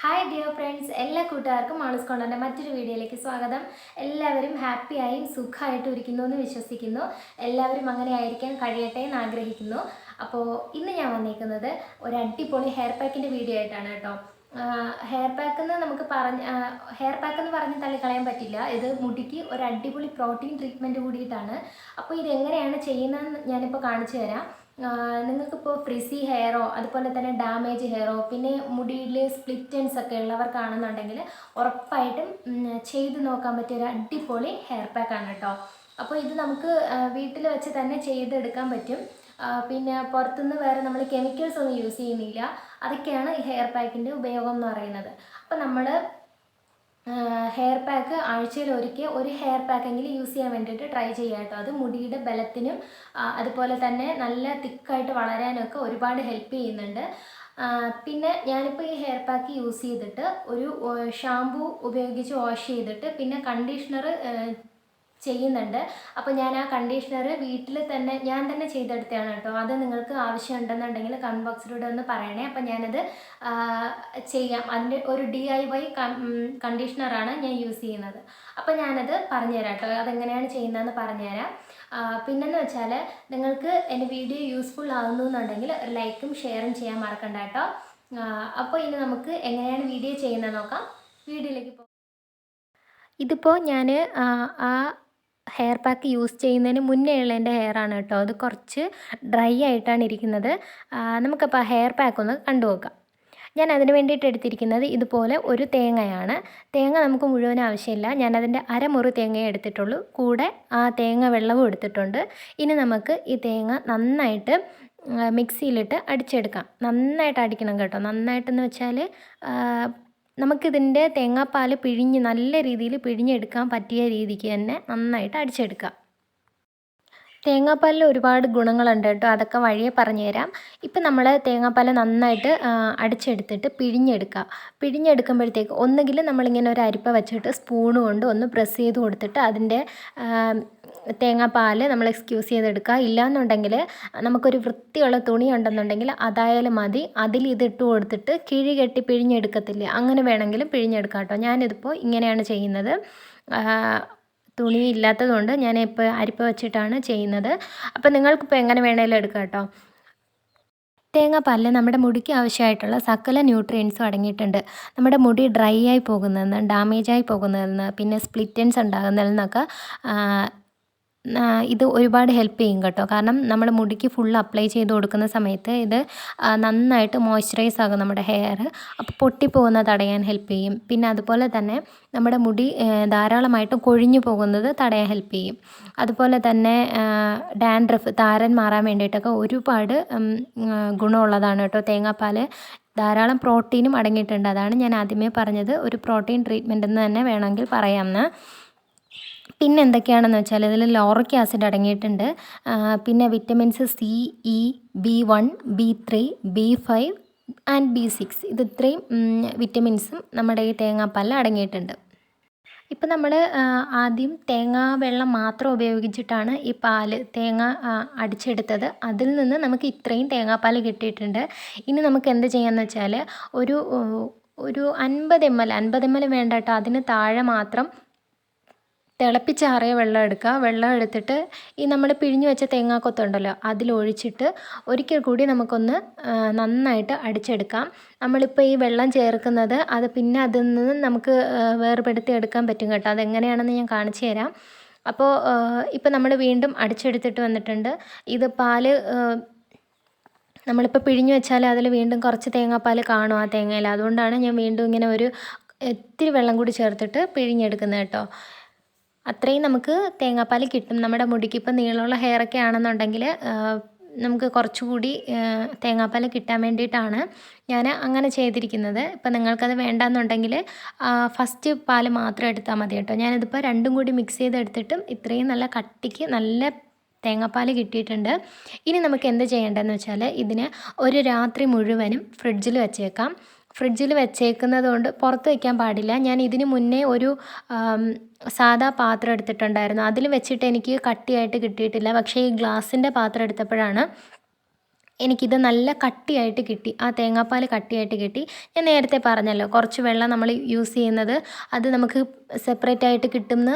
Hi dear friends, എല്ലാ കൂട്ടുകാർക്കും മാളൂസ് കോർണറിൻ്റെ മറ്റൊരു വീഡിയോയിലേക്ക് സ്വാഗതം. എല്ലാവരും ഹാപ്പിയായും സുഖമായിട്ടും ഇരിക്കുന്നു എന്ന് വിശ്വസിക്കുന്നു. എല്ലാവരും അങ്ങനെ ആയിരിക്കാൻ കഴിയട്ടെ എന്ന് ആഗ്രഹിക്കുന്നു. അപ്പോൾ ഇന്ന് ഞാൻ വന്നിരിക്കുന്നത് ഒരു അടിപൊളി ഹെയർ പാക്കിൻ്റെ വീഡിയോ ആയിട്ടാണ് കേട്ടോ. ഹെയർ പാക്ക് എന്ന് നമുക്ക് ഹെയർ പാക്ക് എന്ന് പറഞ്ഞ് തള്ളിക്കളയാൻ പറ്റില്ല. ഇത് മുടിക്ക് ഒരു അടിപൊളി പ്രോട്ടീൻ ട്രീറ്റ്മെൻറ്റ് കൂടിയിട്ടാണ്. അപ്പോൾ ഇതെങ്ങനെയാണ് ചെയ്യുന്നതെന്ന് ഞാനിപ്പോൾ കാണിച്ചു തരാം. നിങ്ങൾക്കിപ്പോൾ ഫ്രിസി ഹെയറോ അതുപോലെ തന്നെ ഡാമേജ് ഹെയറോ പിന്നെ മുടിയിൽ സ്പ്ലിറ്റ് എൻഡ്സ് ഒക്കെ ഉള്ളവർക്കാണെന്നുണ്ടെങ്കിൽ ഉറപ്പായിട്ടും ചെയ്ത് നോക്കാൻ പറ്റിയ ഒരു അടിപൊളി ഹെയർ പാക്കാണ് കേട്ടോ. അപ്പോൾ ഇത് നമുക്ക് വീട്ടിൽ വെച്ച് തന്നെ ചെയ്തെടുക്കാൻ പറ്റും. പിന്നെ പുറത്തുനിന്ന് വേറെ നമ്മൾ കെമിക്കൽസ് ഒന്നും യൂസ് ചെയ്യുന്നില്ല. അതൊക്കെയാണ് ഈ ഹെയർ പാക്കിൻ്റെ ഉപയോഗം എന്ന് പറയുന്നത്. അപ്പോൾ നമ്മൾ ഹെയർ പാക്ക് ആഴ്ചയിൽ ഒരിക്കൽ ഒരു ഹെയർ പാക്കെങ്കിലും യൂസ് ചെയ്യാൻ വേണ്ടിയിട്ട് ട്രൈ ചെയ്യുക കേട്ടോ. അത് മുടിയുടെ ബലത്തിനും അതുപോലെ തന്നെ നല്ല തിക്കായിട്ട് വളരാനൊക്കെ ഒരുപാട് ഹെൽപ്പ് ചെയ്യുന്നുണ്ട്. പിന്നെ ഞാനിപ്പോൾ ഈ ഹെയർ പാക്ക് യൂസ് ചെയ്തിട്ട് ഒരു ഷാമ്പൂ ഉപയോഗിച്ച് വാഷ് ചെയ്തിട്ട് പിന്നെ കണ്ടീഷണർ ചെയ്യുന്നുണ്ട്. അപ്പോൾ ഞാൻ ആ കണ്ടീഷണർ വീട്ടിൽ തന്നെ ഞാൻ തന്നെ ചെയ്തെടുത്തതാണ് കേട്ടോ. അത് നിങ്ങൾക്ക് ആവശ്യമുണ്ടെന്നുണ്ടെങ്കിൽ കമൻറ്റ് ബോക്സിലൂടെ ഒന്ന് പറയണേ. അപ്പോൾ ഞാനത് ചെയ്യാം. അതിൻ്റെ ഒരു DIY കണ്ടീഷണറാണ് ഞാൻ യൂസ് ചെയ്യുന്നത്. അപ്പോൾ ഞാനത് പറഞ്ഞുതരാം കേട്ടോ. അതെങ്ങനെയാണ് ചെയ്യുന്നതെന്ന് പറഞ്ഞുതരാം. പിന്നെന്ന് വെച്ചാൽ നിങ്ങൾക്ക് എൻ്റെ വീഡിയോ യൂസ്ഫുൾ ആകുന്നു എന്നുണ്ടെങ്കിൽ ഒരു ലൈക്കും ഷെയറും ചെയ്യാൻ മറക്കണ്ട കേട്ടോ. അപ്പോൾ ഇനി നമുക്ക് എങ്ങനെയാണ് വീഡിയോ ചെയ്യുന്നത് നോക്കാം. വീഡിയോയിലേക്ക് പോകാം. ഇതിപ്പോൾ ഞാൻ ആ ഹെയർ പാക്ക് യൂസ് ചെയ്യുന്നതിന് മുന്നേ ഉള്ള എൻ്റെ ഹെയറാണ് കേട്ടോ. അത് കുറച്ച് ഡ്രൈ ആയിട്ടാണ് ഇരിക്കുന്നത്. നമുക്കപ്പോൾ ആ ഹെയർ പാക്ക് ഒന്ന് കണ്ടു നോക്കാം. ഞാൻ അതിന് വേണ്ടിയിട്ട് എടുത്തിരിക്കുന്നത് ഇതുപോലെ ഒരു തേങ്ങയാണ്. തേങ്ങ നമുക്ക് മുഴുവൻ ആവശ്യമില്ല. ഞാനതിൻ്റെ അരമുറി തേങ്ങയെ എടുത്തിട്ടുള്ളൂ. കൂടെ ആ തേങ്ങ വെള്ളവും എടുത്തിട്ടുണ്ട്. ഇനി നമുക്ക് ഈ തേങ്ങ നന്നായിട്ട് മിക്സിയിലിട്ട് അടിച്ചെടുക്കാം. നന്നായിട്ട് അടിക്കണം കേട്ടോ. നന്നായിട്ടെന്ന് വെച്ചാൽ നമുക്കിതിൻ്റെ തേങ്ങാപ്പാൽ പിഴിഞ്ഞ് നല്ല രീതിയിൽ പിഴിഞ്ഞെടുക്കാൻ പറ്റിയ രീതിക്ക് തന്നെ നന്നായിട്ട് അടിച്ചെടുക്കുക. തേങ്ങാപ്പാലിൽ ഒരുപാട് ഗുണങ്ങളുണ്ട് കേട്ടോ. അതൊക്കെ വഴിയെ പറഞ്ഞു തരാം. ഇപ്പം നമ്മൾ തേങ്ങാപ്പാൽ നന്നായിട്ട് അടിച്ചെടുത്തിട്ട് പിഴിഞ്ഞെടുക്കുക. പിഴിഞ്ഞെടുക്കുമ്പോഴത്തേക്ക് ഒന്നുകിൽ നമ്മളിങ്ങനെ ഒരു അരിപ്പ വെച്ചിട്ട് സ്പൂണ് കൊണ്ട് ഒന്ന് പ്രസ് ചെയ്ത് കൊടുത്തിട്ട് അതിൻ്റെ തേങ്ങാപ്പാൽ നമ്മൾ എക്സ്ക്യൂസ് ചെയ്തെടുക്കുക. ഇല്ലയെന്നുണ്ടെങ്കിൽ നമുക്കൊരു വൃത്തിയുള്ള തുണി ഉണ്ടെന്നുണ്ടെങ്കിൽ അതായാലും മതി. അതിൽ ഇതിട്ട് കൊടുത്തിട്ട് കിഴി കെട്ടി പിഴിഞ്ഞെടുക്കത്തില്ലേ, അങ്ങനെ വേണമെങ്കിലും പിഴിഞ്ഞെടുക്കാം കേട്ടോ. ഞാനിതിപ്പോൾ ഇങ്ങനെയാണ് ചെയ്യുന്നത്. തുണി ഇല്ലാത്തതുകൊണ്ട് ഞാനിപ്പോൾ അരിപ്പ വെച്ചിട്ടാണ് ചെയ്യുന്നത്. അപ്പോൾ നിങ്ങൾക്കിപ്പോൾ എങ്ങനെ വേണമെങ്കിലും എടുക്കാം കേട്ടോ. തേങ്ങാപ്പാലിൽ നമ്മുടെ മുടിക്ക് ആവശ്യമായിട്ടുള്ള സകല ന്യൂട്രിയൻസും അടങ്ങിയിട്ടുണ്ട്. നമ്മുടെ മുടി ഡ്രൈ ആയി പോകുന്നതെന്ന്, ഡാമേജായി പോകുന്നതെന്ന്, പിന്നെ സ്പ്ലിറ്റ് എൻഡ്സ് ഉണ്ടാകുന്നതിൽ നിന്നൊക്കെ ഇത് ഒരുപാട് ഹെൽപ്പ് ചെയ്യും കേട്ടോ. കാരണം നമ്മൾ മുടിക്ക് ഫുൾ അപ്ലൈ ചെയ്ത് കൊടുക്കുന്ന സമയത്ത് ഇത് നന്നായിട്ട് മോയ്സ്ചറൈസ് ആകും നമ്മുടെ ഹെയർ. അപ്പോൾ പൊട്ടിപ്പോകുന്നത് തടയാൻ ഹെൽപ്പ് ചെയ്യും. പിന്നെ അതുപോലെ തന്നെ നമ്മുടെ മുടി ധാരാളമായിട്ട് കൊഴിഞ്ഞു പോകുന്നത് തടയാൻ ഹെൽപ്പ് ചെയ്യും. അതുപോലെ തന്നെ ഡാൻഡ്രഫ്, താരൻ മാറാൻ വേണ്ടിയിട്ടൊക്കെ ഒരുപാട് ഗുണമുള്ളതാണ് കേട്ടോ തേങ്ങാപ്പാൽ. ധാരാളം പ്രോട്ടീനും അടങ്ങിയിട്ടുണ്ട്. അതാണ് ഞാൻ ആദ്യമേ പറഞ്ഞത് ഒരു പ്രോട്ടീൻ ട്രീറ്റ്മെൻറ്റ് എന്ന് തന്നെ വേണമെങ്കിൽ പറയാമെന്ന്. പിന്നെ എന്തൊക്കെയാണെന്ന് വെച്ചാൽ ഇതിൽ ലോറിക് ആസിഡ് അടങ്ങിയിട്ടുണ്ട്. പിന്നെ vitamins C, E, B1, B3, B5 and B6 ഇത് ഇത്രയും വിറ്റമിൻസും നമ്മുടെ ഈ തേങ്ങാപ്പാലിൽ അടങ്ങിയിട്ടുണ്ട്. ഇപ്പം നമ്മൾ ആദ്യം തേങ്ങാ വെള്ളം മാത്രം ഉപയോഗിച്ചിട്ടാണ് ഈ തേങ്ങ അടിച്ചെടുത്തത്. അതിൽ നിന്ന് നമുക്ക് ഇത്രയും തേങ്ങാപ്പാൽ കിട്ടിയിട്ടുണ്ട്. ഇനി നമുക്ക് എന്ത് ചെയ്യാമെന്ന് വെച്ചാൽ ഒരു 50 ml വേണ്ട കേട്ടോ. അതിന് താഴെ മാത്രം തിളപ്പിച്ചാറിയ വെള്ളം എടുക്കുക. വെള്ളം എടുത്തിട്ട് ഈ നമ്മൾ പിഴിഞ്ഞു വെച്ച തേങ്ങാക്കൊത്തുണ്ടല്ലോ അതിലൊഴിച്ചിട്ട് ഒരിക്കൽ കൂടി നമുക്കൊന്ന് നന്നായിട്ട് അടിച്ചെടുക്കാം. നമ്മളിപ്പോൾ ഈ വെള്ളം ചേർക്കുന്നത് അത് പിന്നെ അതിൽ നിന്ന് നമുക്ക് വേർപെടുത്തി എടുക്കാൻ പറ്റും കേട്ടോ. അതെങ്ങനെയാണെന്ന് ഞാൻ കാണിച്ചു തരാം. അപ്പോൾ ഇപ്പോൾ നമ്മൾ വീണ്ടും അടിച്ചെടുത്തിട്ട് വന്നിട്ടുണ്ട്. ഇത് പാല് നമ്മളിപ്പോൾ പിഴിഞ്ഞു വെച്ചാൽ അതിൽ വീണ്ടും കുറച്ച് തേങ്ങാപ്പാൽ കാണും ആ തേങ്ങയിൽ. അതുകൊണ്ടാണ് ഞാൻ വീണ്ടും ഇങ്ങനെ ഒരു ഇത്തിരി വെള്ളം കൂടി ചേർത്തിട്ട് പിഴിഞ്ഞെടുക്കുന്നത് കേട്ടോ. അത്രയും നമുക്ക് തേങ്ങാപ്പാൽ കിട്ടും. നമ്മുടെ മുടിക്ക് ഇപ്പം നീളമുള്ള ഹെയറൊക്കെ ആണെന്നുണ്ടെങ്കിൽ നമുക്ക് കുറച്ചുകൂടി തേങ്ങാപ്പാൽ കിട്ടാൻ വേണ്ടിയിട്ടാണ് ഞാൻ അങ്ങനെ ചെയ്തിരിക്കുന്നത്. ഇപ്പം നിങ്ങൾക്കത് വേണ്ടാന്നുണ്ടെങ്കിൽ ഫസ്റ്റ് പാൽ മാത്രം എടുത്താൽ മതി കേട്ടോ. ഞാനിതിപ്പോൾ രണ്ടും കൂടി മിക്സ് ചെയ്തെടുത്തിട്ടും ഇത്രയും നല്ല കട്ടിക്ക് നല്ല തേങ്ങാപ്പാൽ കിട്ടിയിട്ടുണ്ട്. ഇനി നമുക്ക് എന്ത് ചെയ്യേണ്ടതെന്ന് വെച്ചാൽ ഇതിന് ഒരു രാത്രി മുഴുവനും ഫ്രിഡ്ജിൽ വെച്ചേക്കാം. ഫ്രിഡ്ജിൽ വെച്ചേക്കുന്നത് കൊണ്ട് പുറത്ത് വയ്ക്കാൻ പാടില്ല. ഞാൻ ഇതിന് മുന്നേ ഒരു സാദാ പാത്രം എടുത്തിട്ടുണ്ടായിരുന്നു. അതിൽ വെച്ചിട്ട് എനിക്ക് കട്ടിയായിട്ട് കിട്ടിയിട്ടില്ല. പക്ഷേ ഈ ഗ്ലാസിൻ്റെ പാത്രം എടുത്തപ്പോഴാണ് എനിക്കിത് നല്ല കട്ടിയായിട്ട് കിട്ടി. ആ തേങ്ങാപ്പാൽ കട്ടിയായിട്ട് കിട്ടി. ഞാൻ നേരത്തെ പറഞ്ഞല്ലോ കുറച്ച് വെള്ളം നമ്മൾ യൂസ് ചെയ്യുന്നത് അത് നമുക്ക് സെപ്പറേറ്റ് ആയിട്ട് കിട്ടുന്ന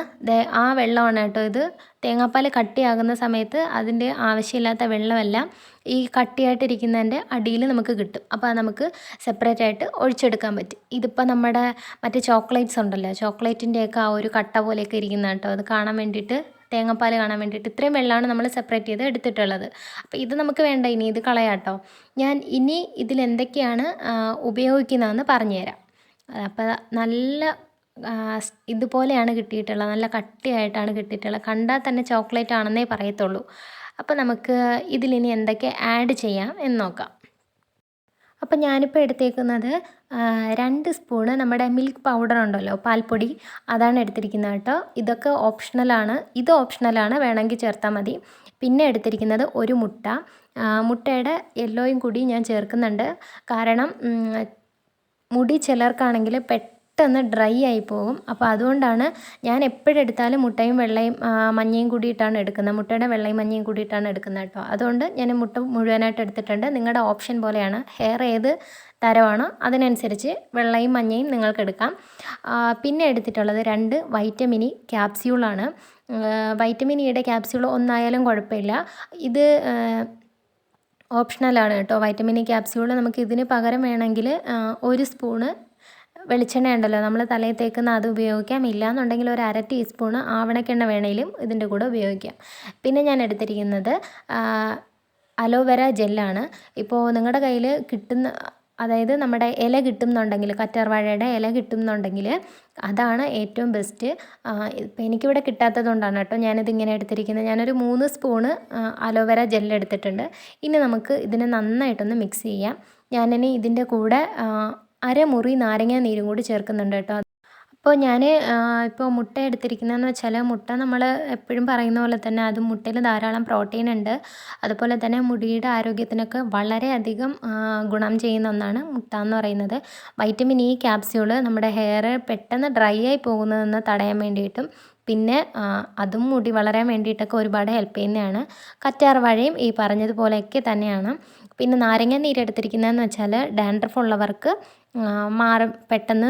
ആ വെള്ളമാണ് കേട്ടോ ഇത്. തേങ്ങാപ്പാൽ കട്ടിയാകുന്ന സമയത്ത് അതിൻ്റെ ആവശ്യമില്ലാത്ത വെള്ളമെല്ലാം ഈ കട്ടിയായിട്ടിരിക്കുന്നതിൻ്റെ അടിയിൽ നമുക്ക് കിട്ടും. അപ്പോൾ അത് നമുക്ക് സെപ്പറേറ്റ് ആയിട്ട് ഒഴിച്ചെടുക്കാൻ പറ്റും. ഇതിപ്പോൾ നമ്മുടെ മറ്റേ ചോക്ലേറ്റ്സ് ഉണ്ടല്ലോ, ചോക്ലേറ്റിൻ്റെയൊക്കെ ആ ഒരു കട്ട പോലെയൊക്കെ ഇരിക്കുന്ന കേട്ടോ. അത് കാണാൻ വേണ്ടിയിട്ട്, തേങ്ങാപ്പാൽ കാണാൻ വേണ്ടിയിട്ട് ഇത്രയും വെള്ളമാണ് നമ്മൾ സെപ്പറേറ്റ് ചെയ്ത് എടുത്തിട്ടുള്ളത്. അപ്പോൾ ഇത് നമുക്ക് വേണ്ട, ഇനി ഇത് കളയാട്ടോ. ഞാൻ ഇനി ഇതിലെന്തൊക്കെയാണ് ഉപയോഗിക്കുന്നതെന്ന് പറഞ്ഞുതരാം. അപ്പോൾ നല്ല ഇതുപോലെയാണ് കിട്ടിയിട്ടുള്ളത്, നല്ല കട്ടിയായിട്ടാണ് കിട്ടിയിട്ടുള്ളത്. കണ്ടാൽ തന്നെ ചോക്ലേറ്റ് ആണെന്നേ പറയത്തുള്ളൂ. അപ്പോൾ നമുക്ക് ഇതിലിനി എന്തൊക്കെ ആഡ് ചെയ്യാം എന്ന് നോക്കാം. അപ്പോൾ ഞാനിപ്പോൾ എടുത്തേക്കുന്നത് 2 സ്പൂണ് നമ്മുടെ മിൽക്ക് പൗഡർ ഉണ്ടല്ലോ, പാൽപ്പൊടി, അതാണ് എടുത്തിരിക്കുന്നത് കേട്ടോ. ഇതൊക്കെ ഓപ്ഷണലാണ്, ഇത് ഓപ്ഷണലാണ്, വേണമെങ്കിൽ ചേർത്താൽ മതി. പിന്നെ എടുത്തിരിക്കുന്നത് ഒരു മുട്ട. മുട്ടയുടെ യെല്ലോയും കൂടി ഞാൻ ചേർക്കുന്നുണ്ട്. കാരണം മുടി ചിലർക്കാണെങ്കിൽ പെട്ടെന്ന് ഡ്രൈ ആയി പോകും. അപ്പോൾ അതുകൊണ്ടാണ് ഞാൻ എപ്പോഴെടുത്താലും മുട്ടയും വെള്ളയും മഞ്ഞയും കൂടിയിട്ടാണ് എടുക്കുന്നത്. മുട്ടയുടെ വെള്ളയും മഞ്ഞയും കൂടിയിട്ടാണ് എടുക്കുന്നത് കേട്ടോ. അതുകൊണ്ട് ഞാൻ മുട്ട മുഴുവനായിട്ട് എടുത്തിട്ടുണ്ട്. നിങ്ങളുടെ ഓപ്ഷൻ പോലെയാണ്, ഹെയർ ഏത് തരമാണോ അതിനനുസരിച്ച് വെള്ളയും മഞ്ഞയും നിങ്ങൾക്ക് എടുക്കാം. പിന്നെ എടുത്തിട്ടുള്ളത് 2 വൈറ്റമിൻ ഇ ക്യാപ്സ്യൂളാണ്. വൈറ്റമിൻ ഇയുടെ ക്യാപ്സ്യൂൾ ഒന്നായാലും കുഴപ്പമില്ല. ഇത് ഓപ്ഷണലാണ് കേട്ടോ. വൈറ്റമിൻ ഇ ക്യാപ്സ്യൂൾ നമുക്ക് ഇതിന് പകരം വേണമെങ്കിൽ 1 സ്പൂണ് വെളിച്ചെണ്ണ ഉണ്ടല്ലോ നമ്മൾ തലയിൽ തേക്കുന്ന, അത് ഉപയോഗിക്കാം. ഇല്ലയെന്നുണ്ടെങ്കിൽ ഒരു 1/2 ടീസ്പൂണ് ആവണക്കെണ്ണ വേണമെങ്കിലും ഇതിൻ്റെ കൂടെ ഉപയോഗിക്കാം. പിന്നെ ഞാൻ എടുത്തിരിക്കുന്നത് അലോവേര ജെല്ലാണ്. ഇപ്പോൾ നിങ്ങളുടെ കയ്യിൽ കിട്ടുന്ന, അതായത് നമ്മുടെ ഇല കിട്ടുന്നുണ്ടെങ്കിൽ, കറ്റാർവാഴയുടെ ഇല കിട്ടുന്നുണ്ടെങ്കിൽ അതാണ് ഏറ്റവും ബെസ്റ്റ്. ഇപ്പം എനിക്കിവിടെ കിട്ടാത്തത് കൊണ്ടാണ് കേട്ടോ ഞാനിതിങ്ങനെ എടുത്തിരിക്കുന്നത്. ഞാനൊരു 3 സ്പൂണ് അലോവേര ജെൽ എടുത്തിട്ടുണ്ട്. ഇനി നമുക്ക് ഇതിനെ നന്നായിട്ടൊന്ന് മിക്സ് ചെയ്യാം. ഞാനിനി ഇതിൻ്റെ കൂടെ 1/2 മുറി നാരങ്ങ നീരും കൂടി ചേർക്കുന്നുണ്ട് കേട്ടോ. അപ്പോൾ ഞാൻ ഇപ്പോൾ മുട്ട എടുത്തിരിക്കുന്നതെന്ന് വെച്ചാൽ, മുട്ട നമ്മൾ എപ്പോഴും പറയുന്ന പോലെ തന്നെ അത് മുട്ടയിൽ ധാരാളം പ്രോട്ടീൻ ഉണ്ട്. അതുപോലെ തന്നെ മുടിയുടെ ആരോഗ്യത്തിനൊക്കെ വളരെയധികം ഗുണം ചെയ്യുന്ന ഒന്നാണ് മുട്ട എന്ന് പറയുന്നത്. വൈറ്റമിൻ ഇ ക്യാപ്സ്യൂൾ നമ്മുടെ ഹെയർ പെട്ടെന്ന് ഡ്രൈ ആയി പോകുന്നതെന്ന് തടയാൻ വേണ്ടിയിട്ടും പിന്നെ അതും മുടി വളരാൻ വേണ്ടിയിട്ടൊക്കെ ഒരുപാട് ഹെൽപ്പ് ചെയ്യുന്നതാണ്. കറ്റാർവാഴയും ഈ പറഞ്ഞതുപോലെയൊക്കെ തന്നെയാണ്. പിന്നെ നാരങ്ങ നീരെടുത്തിരിക്കുന്നതെന്ന് വെച്ചാൽ ഡാൻഡ്രഫ് ഉള്ളവർക്ക് പെട്ടെന്ന്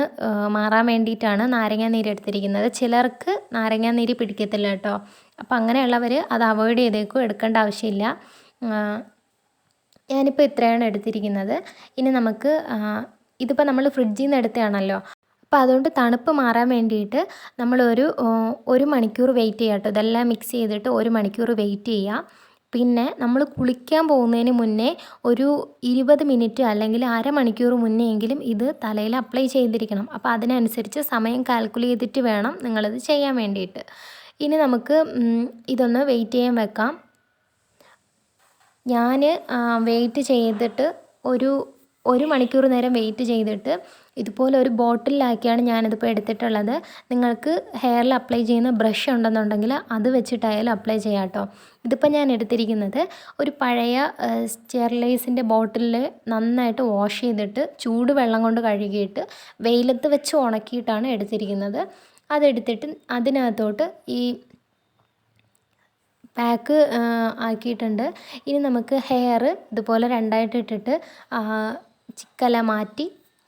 മാറാൻ വേണ്ടിയിട്ടാണ് നാരങ്ങ നീരെടുത്തിരിക്കുന്നത്. ചിലർക്ക് നാരങ്ങ നീര് പിടിക്കത്തില്ല കേട്ടോ. അപ്പോൾ അങ്ങനെയുള്ളവർ അത് അവോയ്ഡ് ചെയ്തേക്കും, എടുക്കേണ്ട ആവശ്യമില്ല. ഞാനിപ്പോൾ ഇത്രയാണ് എടുത്തിരിക്കുന്നത്. ഇനി നമുക്ക് ഇതിപ്പോൾ നമ്മൾ ഫ്രിഡ്ജിൽ നിന്ന് എടുത്തതാണല്ലോ, അപ്പോൾ അതുകൊണ്ട് തണുപ്പ് മാറാൻ വേണ്ടിയിട്ട് നമ്മളൊരു 1 മണിക്കൂർ വെയിറ്റ് ചെയ്യുക കേട്ടോ. ഇതെല്ലാം മിക്സ് ചെയ്തിട്ട് 1 മണിക്കൂർ വെയിറ്റ് ചെയ്യുക. പിന്നെ നമ്മൾ കുളിക്കാൻ പോകുന്നതിന് മുന്നേ ഒരു 20 മിനിറ്റ് അല്ലെങ്കിൽ അരമണിക്കൂർ മുന്നേ എങ്കിലും ഇത് തലയിൽ അപ്ലൈ ചെയ്തിരിക്കണം. അപ്പോൾ അതിനനുസരിച്ച് സമയം കാൽക്കുലേറ്റ് ചെയ്തിട്ട് വേണം നിങ്ങളിത് ചെയ്യാൻ വേണ്ടിയിട്ട്. ഇനി നമുക്ക് ഇതൊന്ന് വെയിറ്റ് ചെയ്യാൻ വെക്കാം. ഞാൻ വെയിറ്റ് ചെയ്തിട്ട് ഒരു മണിക്കൂർ നേരം വെയിറ്റ് ചെയ്തിട്ട് ഇതുപോലെ ഒരു ബോട്ടിലാക്കിയാണ് ഞാനിതിപ്പോൾ എടുത്തിട്ടുള്ളത്. നിങ്ങൾക്ക് ഹെയറിൽ അപ്ലൈ ചെയ്യുന്ന ബ്രഷ് ഉണ്ടെന്നുണ്ടെങ്കിൽ അത് വെച്ചിട്ടായാലും അപ്ലൈ ചെയ്യാം കേട്ടോ. ഇതിപ്പോൾ ഞാൻ എടുത്തിരിക്കുന്നത് ഒരു പഴയ സ്റ്റെറിലൈസിൻ്റെ ബോട്ടിലിൽ നന്നായിട്ട് വാഷ് ചെയ്തിട്ട് ചൂടുവെള്ളം കൊണ്ട് കഴുകിയിട്ട് വെയിലത്ത് വെച്ച് ഉണക്കിയിട്ടാണ് എടുത്തിരിക്കുന്നത്. അതെടുത്തിട്ട് അതിനകത്തോട്ട് ഈ പാക്ക് ആക്കിയിട്ടുണ്ട്. ഇനി നമുക്ക് ഹെയർ ഇതുപോലെ 2ആയിട്ട് ഇട്ടിട്ട് ചിക്കല മാറ്റി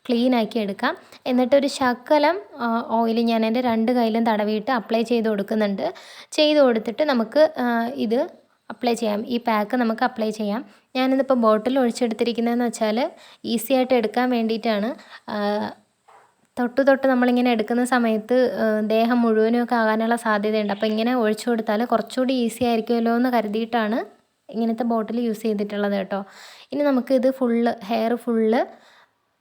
ക്ലീനാക്കി എടുക്കാം. എന്നിട്ടൊരു ശകലം ഓയിൽ ഞാൻ എൻ്റെ 2 കൈയിലും തടവിയിട്ട് അപ്ലൈ ചെയ്ത് കൊടുക്കുന്നുണ്ട്. ചെയ്ത് കൊടുത്തിട്ട് നമുക്ക് ഇത് അപ്ലൈ ചെയ്യാം. ഈ പാക്ക് നമുക്ക് അപ്ലൈ ചെയ്യാം. ഞാനിതിപ്പോൾ ബോട്ടിൽ ഒഴിച്ചെടുത്തിരിക്കുന്നതെന്ന് വെച്ചാൽ ഈസി ആയിട്ട് എടുക്കാൻ വേണ്ടിയിട്ടാണ്. തൊട്ട് നമ്മളിങ്ങനെ എടുക്കുന്ന സമയത്ത് ദേഹം മുഴുവനുമൊക്കെ ആകാനുള്ള സാധ്യതയുണ്ട്. അപ്പോൾ ഇങ്ങനെ ഒഴിച്ചു കൊടുത്താൽ കുറച്ചുകൂടി ഈസി ആയിരിക്കുമല്ലോ എന്ന് കരുതിയിട്ടാണ് ഇങ്ങനത്തെ ബോട്ടിൽ യൂസ് ചെയ്തിട്ടുള്ളത് കേട്ടോ. ഇനി നമുക്കിത് ഹെയർ ഫുള്ള്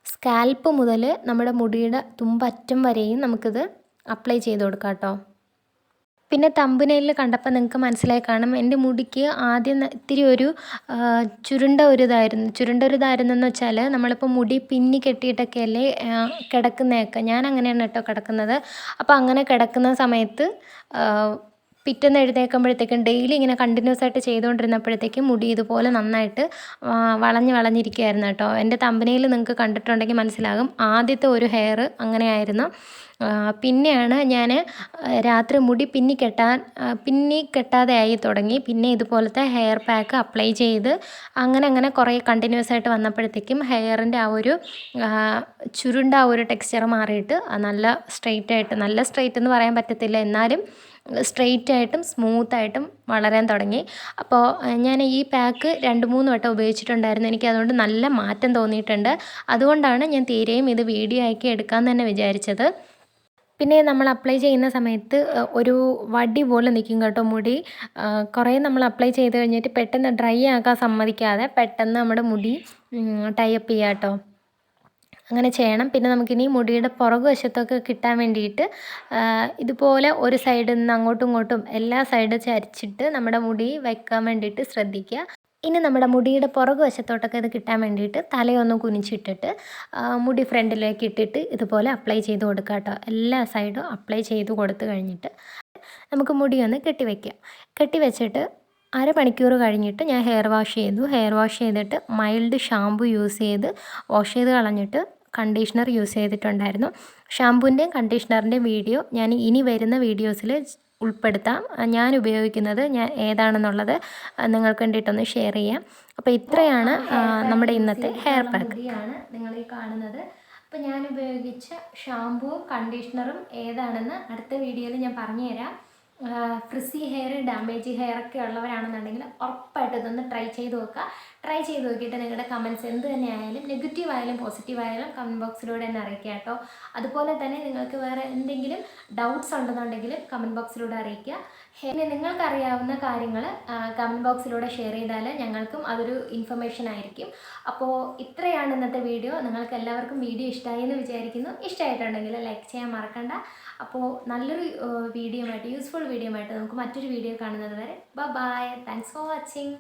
സ്കാൽപ്പ് മുതൽ നമ്മുടെ മുടിയുടെ തുമ്പറ്റം വരെയും നമുക്കിത് അപ്ലൈ ചെയ്ത് കൊടുക്കാം കേട്ടോ. പിന്നെ തമ്പനയിൽ കണ്ടപ്പോൾ നിങ്ങൾക്ക് മനസ്സിലായി കാണും, എൻ്റെ മുടിക്ക് ആദ്യം ഇത്തിരി ഒരു ചുരുണ്ട ഒരു ഇതായിരുന്നെന്ന് വെച്ചാൽ നമ്മളിപ്പോൾ മുടി പിന്നി കെട്ടിയിട്ടൊക്കെ അല്ലേ കിടക്കുന്നതൊക്കെ. ഞാൻ അങ്ങനെയാണ് കേട്ടോ കിടക്കുന്നത്. അപ്പോൾ അങ്ങനെ കിടക്കുന്ന സമയത്ത് പിറ്റേന്ന് എഴുന്നേൽക്കുമ്പോഴത്തേക്കും ഡെയിലി ഇങ്ങനെ കണ്ടിന്യൂസ് ആയിട്ട് ചെയ്തുകൊണ്ടിരുന്നപ്പോഴത്തേക്കും മുടി ഇതുപോലെ നന്നായിട്ട് വളഞ്ഞിരിക്കുകയായിരുന്നു കേട്ടോ. എൻ്റെ തമ്പനയിൽ നിങ്ങൾക്ക് കണ്ടിട്ടുണ്ടെങ്കിൽ മനസ്സിലാകും. ആദ്യത്തെ ഒരു ഹെയർ അങ്ങനെയായിരുന്നു. പിന്നെയാണ് ഞാൻ രാത്രി മുടി പിന്നി കെട്ടാതെ ആയി തുടങ്ങി. പിന്നെ ഇതുപോലത്തെ ഹെയർ പാക്ക് അപ്ലൈ ചെയ്ത് അങ്ങനെ കുറേ കണ്ടിന്യൂസ് ആയിട്ട് വന്നപ്പോഴത്തേക്കും ഹെയറിൻ്റെ ആ ഒരു ചുരുണ്ട ആ ഒരു ടെക്സ്ചർ മാറിയിട്ട് നല്ല സ്ട്രെയിറ്റ് എന്ന് പറയാൻ പറ്റത്തില്ല, എന്നാലും സ്ട്രെയിറ്റ് ആയിട്ടും സ്മൂത്തായിട്ടും വളരാൻ തുടങ്ങി. അപ്പോൾ ഞാൻ ഈ പാക്ക് 2-3 വട്ടം ഉപയോഗിച്ചിട്ടുണ്ടായിരുന്നു. എനിക്ക് അതുകൊണ്ട് നല്ല മാറ്റം തോന്നിയിട്ടുണ്ട്. അതുകൊണ്ടാണ് ഞാൻ തീരെയും ഇത് വീഡിയോ ആക്കി എടുക്കാമെന്ന് തന്നെ വിചാരിച്ചത്. പിന്നെ നമ്മൾ അപ്ലൈ ചെയ്യുന്ന സമയത്ത് ഒരു വടി പോലെ നിൽക്കും കേട്ടോ മുടി. കുറേ നമ്മൾ അപ്ലൈ ചെയ്ത് കഴിഞ്ഞിട്ട് പെട്ടെന്ന് ഡ്രൈ ആക്കാൻ സമ്മതിക്കാതെ പെട്ടെന്ന് നമ്മുടെ മുടി ടൈ അപ്പ് ചെയ്യുക കേട്ടോ. അങ്ങനെ ചെയ്യണം. പിന്നെ നമുക്കിനി മുടിയുടെ പുറകു വശത്തൊക്കെ കിട്ടാൻ വേണ്ടിയിട്ട് ഇതുപോലെ ഒരു സൈഡിൽ നിന്ന് അങ്ങോട്ടും ഇങ്ങോട്ടും എല്ലാ സൈഡും ചരിച്ചിട്ട് നമ്മുടെ മുടി വയ്ക്കാൻ വേണ്ടിയിട്ട് ശ്രദ്ധിക്കുക. ഇനി നമ്മുടെ മുടിയുടെ പുറകു വശത്തോട്ടൊക്കെ ഇത് കിട്ടാൻ വേണ്ടിയിട്ട് തലയൊന്ന് കുനിച്ചിട്ടിട്ട് മുടി ഫ്രണ്ടിലേക്ക് ഇട്ടിട്ട് ഇതുപോലെ അപ്ലൈ ചെയ്ത് കൊടുക്കുക കേട്ടോ. എല്ലാ സൈഡും അപ്ലൈ ചെയ്ത് കൊടുത്തു കഴിഞ്ഞിട്ട് നമുക്ക് മുടി ഒന്ന് കെട്ടിവെച്ചിട്ട് അരമണിക്കൂർ കഴിഞ്ഞിട്ട് ഞാൻ ഹെയർ വാഷ് ചെയ്തിട്ട് മൈൽഡ് ഷാമ്പു യൂസ് ചെയ്ത് വാഷ് ചെയ്ത് കളഞ്ഞിട്ട് കണ്ടീഷണർ യൂസ് ചെയ്തിട്ടുണ്ടായിരുന്നു. ഷാമ്പൂൻ്റെയും കണ്ടീഷണറിൻ്റെയും വീഡിയോ ഞാൻ ഇനി വരുന്ന വീഡിയോസിൽ ഉൾപ്പെടുത്താം. ഞാൻ ഉപയോഗിക്കുന്നത് ഏതാണെന്നുള്ളത് നിങ്ങൾക്ക് വേണ്ടിയിട്ടൊന്ന് ഷെയർ ചെയ്യാം. അപ്പോൾ ഇത്രയാണ് നമ്മുടെ ഇന്നത്തെ ഹെയർ പാക്ക്. നിങ്ങൾ ഈ കാണുന്നത്. അപ്പോൾ ഞാൻ ഉപയോഗിച്ച ഷാമ്പൂവും കണ്ടീഷണറും ഏതാണെന്ന് അടുത്ത വീഡിയോയിൽ ഞാൻ പറഞ്ഞുതരാം. ഫ്രിസി ഹെയർ, ഡാമേജ് ഹെയർ ഒക്കെ ഉള്ളവരാണെന്നുണ്ടെങ്കിൽ ഉറപ്പായിട്ട് ഇതൊന്ന് ട്രൈ ചെയ്ത് നോക്കിയിട്ട് നിങ്ങളുടെ കമൻറ്റ്സ് എന്ത് തന്നെ ആയാലും, നെഗറ്റീവ് ആയാലും പോസിറ്റീവ് ആയാലും കമൻറ്റ് ബോക്സിലൂടെ തന്നെ അറിയിക്കുക കേട്ടോ. അതുപോലെ തന്നെ നിങ്ങൾക്ക് വേറെ എന്തെങ്കിലും ഡൗട്ട്സ് ഉണ്ടെന്നുണ്ടെങ്കിലും കമൻറ്റ് ബോക്സിലൂടെ അറിയിക്കുക. പിന്നെ നിങ്ങൾക്കറിയാവുന്ന കാര്യങ്ങൾ കമൻറ്റ് ബോക്സിലൂടെ ഷെയർ ചെയ്താൽ ഞങ്ങൾക്കും അതൊരു ഇൻഫർമേഷൻ ആയിരിക്കും. അപ്പോൾ ഇത്രയാണ് ഇന്നത്തെ വീഡിയോ. നിങ്ങൾക്ക് എല്ലാവർക്കും വീഡിയോ ഇഷ്ടമായി എന്ന് വിചാരിക്കുന്നു. ഇഷ്ടമായിട്ടുണ്ടെങ്കിൽ ലൈക്ക് ചെയ്യാൻ മറക്കണ്ട. അപ്പോൾ നല്ലൊരു യൂസ്ഫുൾ വീഡിയോ ആയിട്ട് നമുക്ക് മറ്റൊരു വീഡിയോ കാണുന്നത് വരെ ബൈ. Thanks for watching.